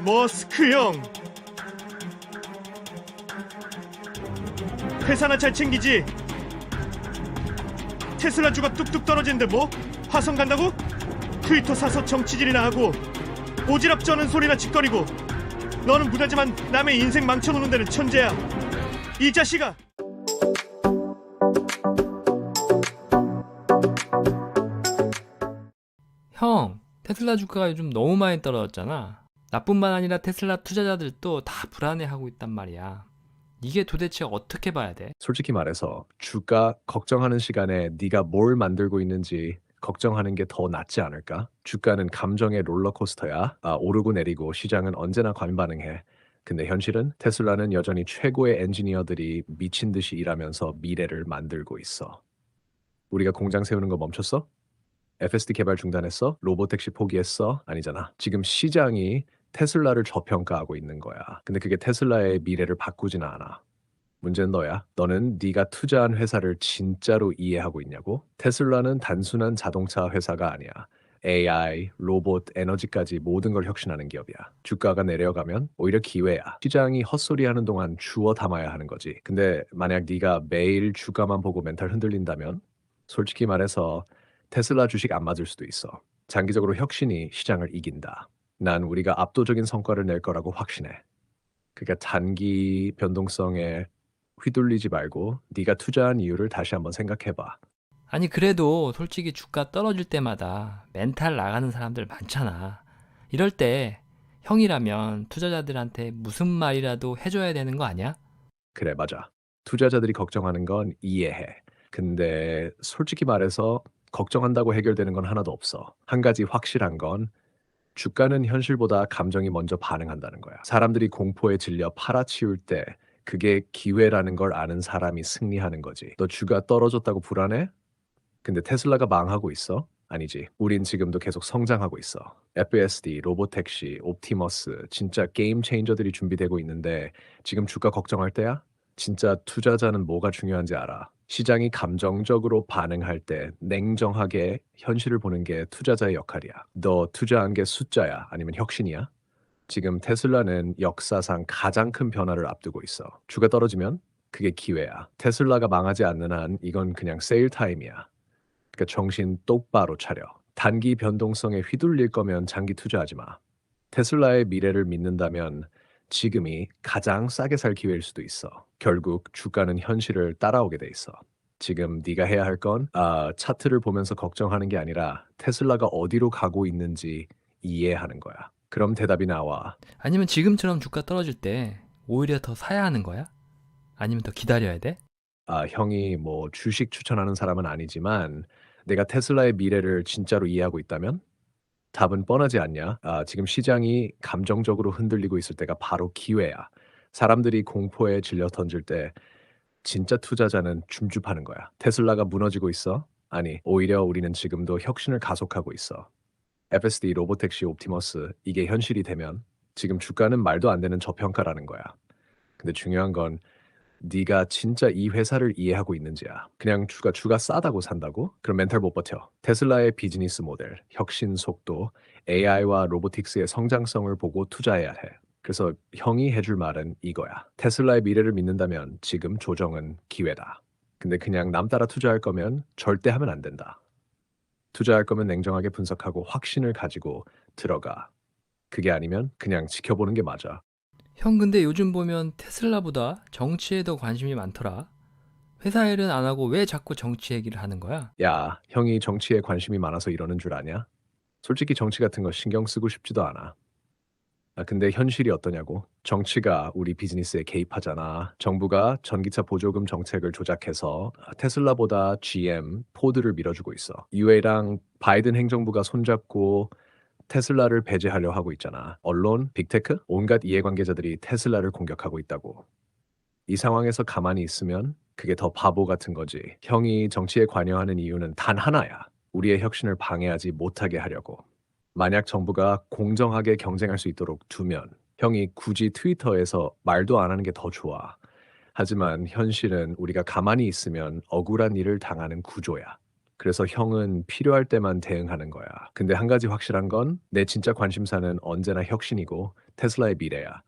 머스크 형, 회사나 잘 챙기지? 테슬라 주가 뚝뚝 떨어지는데 뭐? 화성 간다고? 트위터 사서 정치질이나 하고 오지랖 쩌는 소리나 짓거리고. 너는 무다지만 남의 인생 망쳐놓는 데는 천재야, 이 자식아. 형, 테슬라 주가가 요즘 너무 많이 떨어졌잖아. 나뿐만 아니라 테슬라 투자자들도 다 불안해하고 있단 말이야. 이게 도대체 어떻게 봐야 돼? 솔직히 말해서 주가 걱정하는 시간에 네가 뭘 만들고 있는지 걱정하는 게 더 낫지 않을까? 주가는 감정의 롤러코스터야. 오르고 내리고 시장은 언제나 관반응해. 근데 현실은 테슬라는 여전히 최고의 엔지니어들이 미친 듯이 일하면서 미래를 만들고 있어. 우리가 공장 세우는 거 멈췄어? FSD 개발 중단했어? 로보택시 포기했어? 아니잖아. 지금 시장이 테슬라를 저평가하고 있는 거야. 근데 그게 테슬라의 미래를 바꾸지는 않아. 문제는 너야. 너는 네가 투자한 회사를 진짜로 이해하고 있냐고? 테슬라는 단순한 자동차 회사가 아니야. AI, 로봇, 에너지까지 모든 걸 혁신하는 기업이야. 주가가 내려가면 오히려 기회야. 시장이 헛소리하는 동안 주워 담아야 하는 거지. 근데 만약 네가 매일 주가만 보고 멘탈 흔들린다면 솔직히 말해서 테슬라 주식 안 맞을 수도 있어. 장기적으로 혁신이 시장을 이긴다. 난 우리가 압도적인 성과를 낼 거라고 확신해. 그러니까 단기 변동성에 휘둘리지 말고 네가 투자한 이유를 다시 한번 생각해봐. 아니, 그래도 솔직히 주가 떨어질 때마다 멘탈 나가는 사람들 많잖아. 이럴 때 형이라면 투자자들한테 무슨 말이라도 해줘야 되는 거 아니야? 그래, 맞아. 투자자들이 걱정하는 건 이해해. 근데 솔직히 말해서 걱정한다고 해결되는 건 하나도 없어. 한 가지 확실한 건 주가는 현실보다 감정이 먼저 반응한다는 거야. 사람들이 공포에 질려 팔아치울 때 그게 기회라는 걸 아는 사람이 승리하는 거지. 너 주가 떨어졌다고 불안해? 근데 테슬라가 망하고 있어? 아니지. 우린 지금도 계속 성장하고 있어. FSD, 로보택시, 옵티머스, 진짜 게임 체인저들이 준비되고 있는데 지금 주가 걱정할 때야? 진짜 투자자는 뭐가 중요한지 알아. 시장이 감정적으로 반응할 때 냉정하게 현실을 보는 게 투자자의 역할이야. 너 투자한 게 숫자야? 아니면 혁신이야? 지금 테슬라는 역사상 가장 큰 변화를 앞두고 있어. 주가 떨어지면 그게 기회야. 테슬라가 망하지 않는 한 이건 그냥 세일 타임이야. 그러니까 정신 똑바로 차려. 단기 변동성에 휘둘릴 거면 장기 투자하지 마. 테슬라의 미래를 믿는다면 지금이 가장 싸게 살 기회일 수도 있어. 결국 주가는 현실을 따라오게 돼 있어. 지금 네가 해야 할 건 차트를 보면서 걱정하는 게 아니라 테슬라가 어디로 가고 있는지 이해하는 거야. 그럼 대답이 나와. 아니면 지금처럼 주가 떨어질 때 오히려 더 사야 하는 거야? 아니면 더 기다려야 돼? 형이 뭐 주식 추천하는 사람은 아니지만 내가 테슬라의 미래를 진짜로 이해하고 있다면 답은 뻔하지 않냐? 지금 시장이 감정적으로 흔들리고 있을 때가 바로 기회야. 사람들이 공포에 질려 던질 때 진짜 투자자는 줌줍하는 거야. 테슬라가 무너지고 있어? 아니, 오히려 우리는 지금도 혁신을 가속하고 있어. FSD, 로보택시, 옵티머스, 이게 현실이 되면 지금 주가는 말도 안 되는 저평가라는 거야. 근데 중요한 건 네가 진짜 이 회사를 이해하고 있는지야. 그냥 주가 싸다고 산다고? 그럼 멘탈 못 버텨. 테슬라의 비즈니스 모델, 혁신 속도, AI와 로보틱스의 성장성을 보고 투자해야 해. 그래서 형이 해줄 말은 이거야. 테슬라의 미래를 믿는다면 지금 조정은 기회다. 근데 그냥 남 따라 투자할 거면 절대 하면 안 된다. 투자할 거면 냉정하게 분석하고 확신을 가지고 들어가. 그게 아니면 그냥 지켜보는 게 맞아. 형, 근데 요즘 보면 테슬라보다 정치에 더 관심이 많더라. 회사 일은 안 하고 왜 자꾸 정치 얘기를 하는 거야? 야, 형이 정치에 관심이 많아서 이러는 줄 아냐? 솔직히 정치 같은 거 신경 쓰고 싶지도 않아. 근데 현실이 어떠냐고? 정치가 우리 비즈니스에 개입하잖아. 정부가 전기차 보조금 정책을 조작해서 테슬라보다 GM, 포드를 밀어주고 있어. UA랑 바이든 행정부가 손잡고 테슬라를 배제하려 하고 있잖아. 언론, 빅테크, 온갖 이해관계자들이 테슬라를 공격하고 있다고. 이 상황에서 가만히 있으면 그게 더 바보 같은 거지. 형이 정치에 관여하는 이유는 단 하나야. 우리의 혁신을 방해하지 못하게 하려고. 만약 정부가 공정하게 경쟁할 수 있도록 두면 형이 굳이 트위터에서 말도 안 하는 게 더 좋아. 하지만 현실은 우리가 가만히 있으면 억울한 일을 당하는 구조야. 그래서 형은 필요할 때만 대응하는 거야. 근데 한 가지 확실한 건 내 진짜 관심사는 언제나 혁신이고 테슬라의 미래야.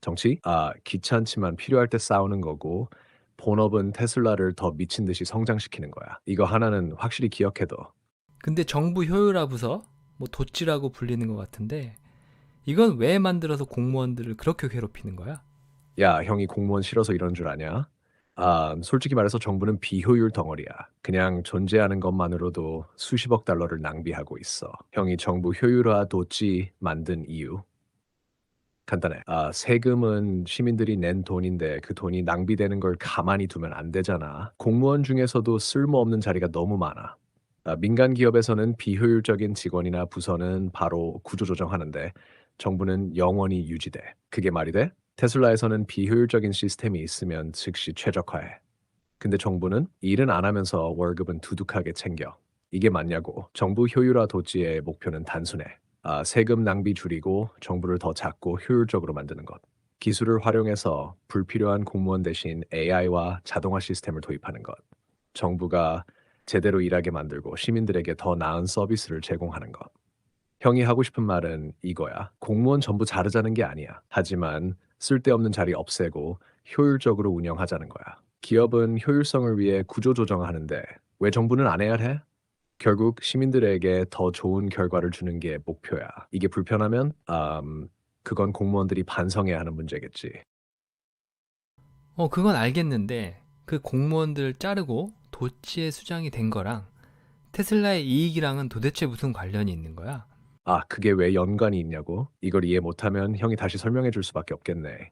정치? 귀찮지만 필요할 때 싸우는 거고 본업은 테슬라를 더 미친 듯이 성장시키는 거야. 이거 하나는 확실히 기억해둬. 근데 정부 효율화 부서, 뭐 도찌라고 불리는 것 같은데 이건 왜 만들어서 공무원들을 그렇게 괴롭히는 거야? 야, 형이 공무원 싫어서 이런 줄 아냐? 솔직히 말해서 정부는 비효율 덩어리야. 그냥 존재하는 것만으로도 수십억 달러를 낭비하고 있어. 형이 정부 효율화 도찌 만든 이유? 간단해. 세금은 시민들이 낸 돈인데 그 돈이 낭비되는 걸 가만히 두면 안 되잖아. 공무원 중에서도 쓸모없는 자리가 너무 많아. 민간 기업에서는 비효율적인 직원이나 부서는 바로 구조조정하는데 정부는 영원히 유지돼. 그게 말이 돼? 테슬라에서는 비효율적인 시스템이 있으면 즉시 최적화해. 근데 정부는 일은 안 하면서 월급은 두둑하게 챙겨. 이게 맞냐고. 정부 효율화 도지의 목표는 단순해. 세금 낭비 줄이고 정부를 더 작고 효율적으로 만드는 것. 기술을 활용해서 불필요한 공무원 대신 AI와 자동화 시스템을 도입하는 것. 정부가 제대로 일하게 만들고 시민들에게 더 나은 서비스를 제공하는 것. 형이 하고 싶은 말은 이거야. 공무원 전부 자르자는 게 아니야. 하지만 쓸데없는 자리 없애고 효율적으로 운영하자는 거야. 기업은 효율성을 위해 구조 조정하는데 왜 정부는 안 해야 해? 결국 시민들에게 더 좋은 결과를 주는 게 목표야. 이게 불편하면 그건 공무원들이 반성해야 하는 문제겠지. 그건 알겠는데 그 공무원들 자르고 도치의 수장이 된 거랑 테슬라의 이익이랑은 도대체 무슨 관련이 있는 거야? 그게 왜 연관이 있냐고? 이걸 이해 못하면 형이 다시 설명해 줄 수밖에 없겠네.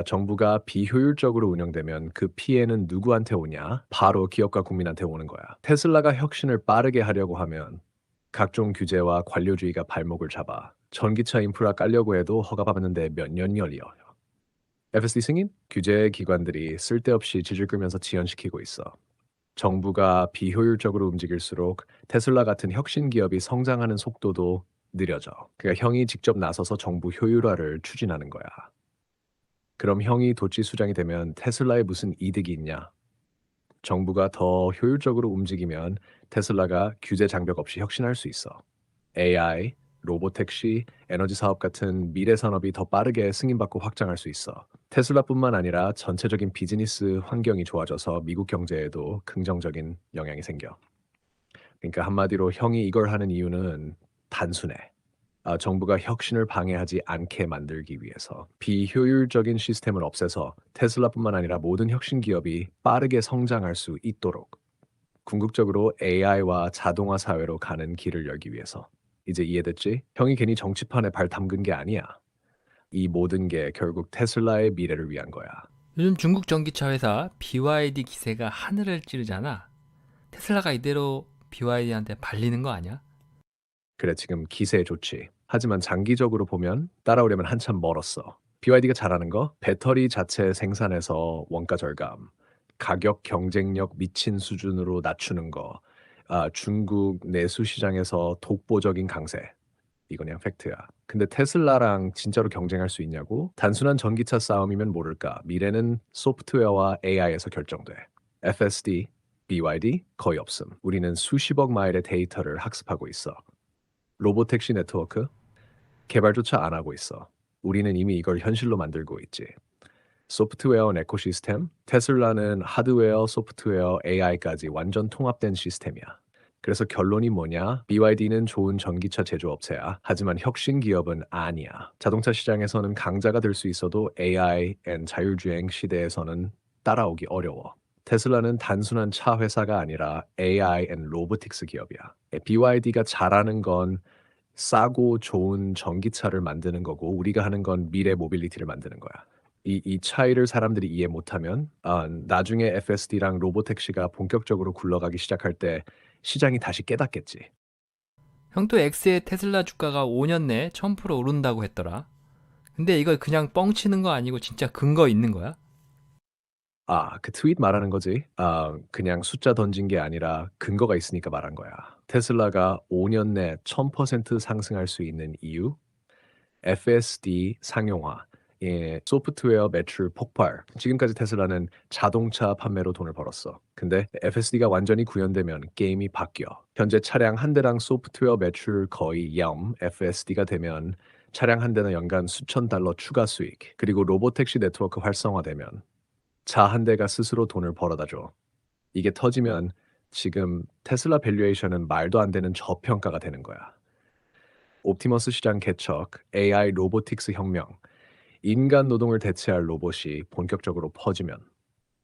정부가 비효율적으로 운영되면 그 피해는 누구한테 오냐? 바로 기업과 국민한테 오는 거야. 테슬라가 혁신을 빠르게 하려고 하면 각종 규제와 관료주의가 발목을 잡아. 전기차 인프라 깔려고 해도 허가받는데 몇 년이 걸려. FSD 승인? 규제 기관들이 쓸데없이 질질 끌면서 지연시키고 있어. 정부가 비효율적으로 움직일수록 테슬라 같은 혁신 기업이 성장하는 속도도 느려져. 그러니까 형이 직접 나서서 정부 효율화를 추진하는 거야. 그럼 형이 도치 수장이 되면 테슬라에 무슨 이득이 있냐? 정부가 더 효율적으로 움직이면 테슬라가 규제 장벽 없이 혁신할 수 있어. AI, 로보택시, 에너지 사업 같은 미래 산업이 더 빠르게 승인받고 확장할 수 있어. 테슬라뿐만 아니라 전체적인 비즈니스 환경이 좋아져서 미국 경제에도 긍정적인 영향이 생겨. 그러니까 한마디로 형이 이걸 하는 이유는 단순해. 정부가 혁신을 방해하지 않게 만들기 위해서 비효율적인 시스템을 없애서 테슬라뿐만 아니라 모든 혁신 기업이 빠르게 성장할 수 있도록 궁극적으로 AI와 자동화 사회로 가는 길을 열기 위해서. 이제 이해됐지? 형이 괜히 정치판에 발 담근 게 아니야. 이 모든 게 결국 테슬라의 미래를 위한 거야. 요즘 중국 전기차 회사 BYD 기세가 하늘을 찌르잖아. 테슬라가 이대로 BYD한테 발리는 거 아니야? 그래, 지금 기세 좋지. 하지만 장기적으로 보면 따라오려면 한참 멀었어. BYD가 잘하는 거, 배터리 자체 생산에서 원가 절감, 가격 경쟁력 미친 수준으로 낮추는 거, 중국 내수 시장에서 독보적인 강세. 이건 그냥 팩트야. 근데 테슬라랑 진짜로 경쟁할 수 있냐고? 단순한 전기차 싸움이면 모를까. 미래는 소프트웨어와 AI에서 결정돼. FSD, BYD 거의 없음. 우리는 수십억 마일의 데이터를 학습하고 있어. 로보택시 네트워크 개발조차 안 하고 있어. 우리는 이미 이걸 현실로 만들고 있지. 소프트웨어 에코시스템, 테슬라는 하드웨어, 소프트웨어, AI까지 완전 통합된 시스템이야. 그래서 결론이 뭐냐? BYD는 좋은 전기차 제조업체야. 하지만 혁신 기업은 아니야. 자동차 시장에서는 강자가 될 수 있어도 AI 앤 자율주행 시대에서는 따라오기 어려워. 테슬라는 단순한 차 회사가 아니라 AI 앤 로보틱스 기업이야. BYD가 잘하는 건 싸고 좋은 전기차를 만드는 거고 우리가 하는 건 미래 모빌리티를 만드는 거야. 이 차이를 사람들이 이해 못하면 나중에 FSD랑 로보택시가 본격적으로 굴러가기 시작할 때 시장이 다시 깨닫겠지. 형도 X의 테슬라 주가가 5년 내에 1000% 오른다고 했더라. 근데 이거 그냥 뻥치는 거 아니고 진짜 근거 있는 거야? 그 트윗 말하는 거지. 그냥 숫자 던진 게 아니라 근거가 있으니까 말한 거야. 테슬라가 5년 내 1000% 상승할 수 있는 이유? FSD 상용화, 소프트웨어 매출 폭발. 지금까지 테슬라는 자동차 판매로 돈을 벌었어. 근데 FSD가 완전히 구현되면 게임이 바뀌어. 현재 차량 한 대당 소프트웨어 매출 거의 0, FSD가 되면 차량 한 대당 연간 수천 달러 추가 수익. 그리고 로보택시 네트워크 활성화되면 차 한 대가 스스로 돈을 벌어다 줘. 이게 터지면 지금 테슬라 밸류에이션은 말도 안 되는 저평가가 되는 거야. 옵티머스 시장 개척, AI 로보틱스 혁명, 인간 노동을 대체할 로봇이 본격적으로 퍼지면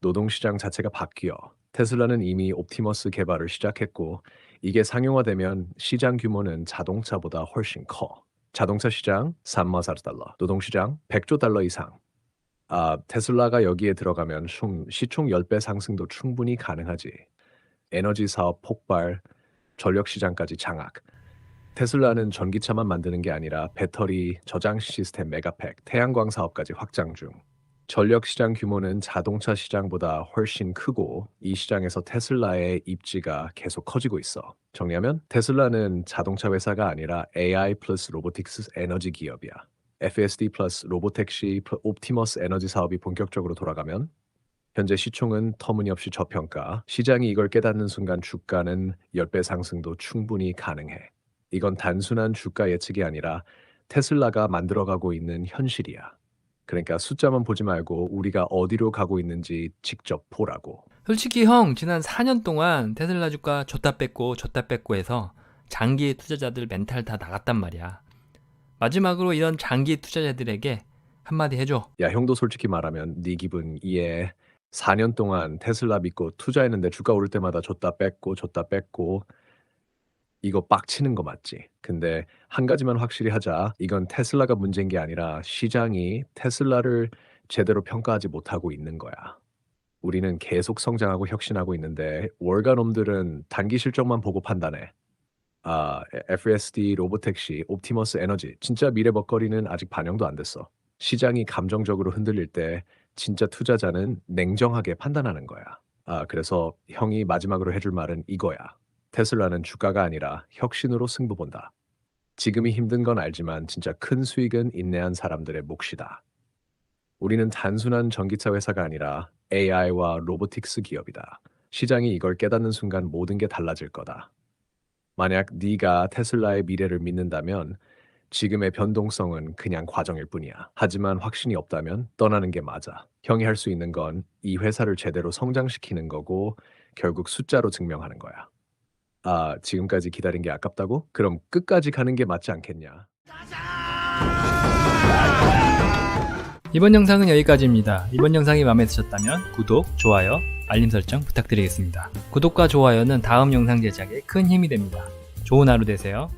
노동시장 자체가 바뀌어. 테슬라는 이미 옵티머스 개발을 시작했고 이게 상용화되면 시장 규모는 자동차보다 훨씬 커. 자동차 시장 3만 달러, 노동시장 100조 달러 이상. 테슬라가 여기에 들어가면 시총 10배 상승도 충분히 가능하지. 에너지 사업 폭발, 전력 시장까지 장악. 테슬라는 전기차만 만드는 게 아니라 배터리, 저장 시스템 메가팩, 태양광 사업까지 확장 중. 전력 시장 규모는 자동차 시장보다 훨씬 크고 이 시장에서 테슬라의 입지가 계속 커지고 있어. 정리하면 테슬라는 자동차 회사가 아니라 AI 플러스 로보틱스 에너지 기업이야. FSD 플러스 로보택시 옵티머스 에너지 사업이 본격적으로 돌아가면 현재 시총은 터무니없이 저평가, 시장이 이걸 깨닫는 순간 주가는 10배 상승도 충분히 가능해. 이건 단순한 주가 예측이 아니라 테슬라가 만들어가고 있는 현실이야. 그러니까 숫자만 보지 말고 우리가 어디로 가고 있는지 직접 보라고. 솔직히 형, 지난 4년 동안 테슬라 주가 줬다 뺐고 해서 장기 투자자들 멘탈 다 나갔단 말이야. 마지막으로 이런 장기 투자자들에게 한마디 해줘. 야, 형도 솔직히 말하면 네 기분 이해. 4년 동안 테슬라 믿고 투자했는데 주가 오를 때마다 줬다 뺐고 이거 빡치는 거 맞지? 근데 한 가지만 확실히 하자. 이건 테슬라가 문제인 게 아니라 시장이 테슬라를 제대로 평가하지 못하고 있는 거야. 우리는 계속 성장하고 혁신하고 있는데 월가놈들은 단기 실적만 보고 판단해. FSD, 로보택시, 옵티머스 에너지, 진짜 미래 먹거리는 아직 반영도 안 됐어. 시장이 감정적으로 흔들릴 때 진짜 투자자는 냉정하게 판단하는 거야. 그래서 형이 마지막으로 해줄 말은 이거야. 테슬라는 주가가 아니라 혁신으로 승부 본다. 지금이 힘든 건 알지만 진짜 큰 수익은 인내한 사람들의 몫이다. 우리는 단순한 전기차 회사가 아니라 AI와 로보틱스 기업이다. 시장이 이걸 깨닫는 순간 모든 게 달라질 거다. 만약 네가 테슬라의 미래를 믿는다면 지금의 변동성은 그냥 과정일 뿐이야. 하지만 확신이 없다면 떠나는 게 맞아. 형이 할 수 있는 건 이 회사를 제대로 성장시키는 거고 결국 숫자로 증명하는 거야. 지금까지 기다린 게 아깝다고? 그럼 끝까지 가는 게 맞지 않겠냐? 이번 영상은 여기까지입니다. 이번 영상이 마음에 드셨다면 구독, 좋아요, 알림 설정 부탁드리겠습니다. 구독과 좋아요는 다음 영상 제작에 큰 힘이 됩니다. 좋은 하루 되세요.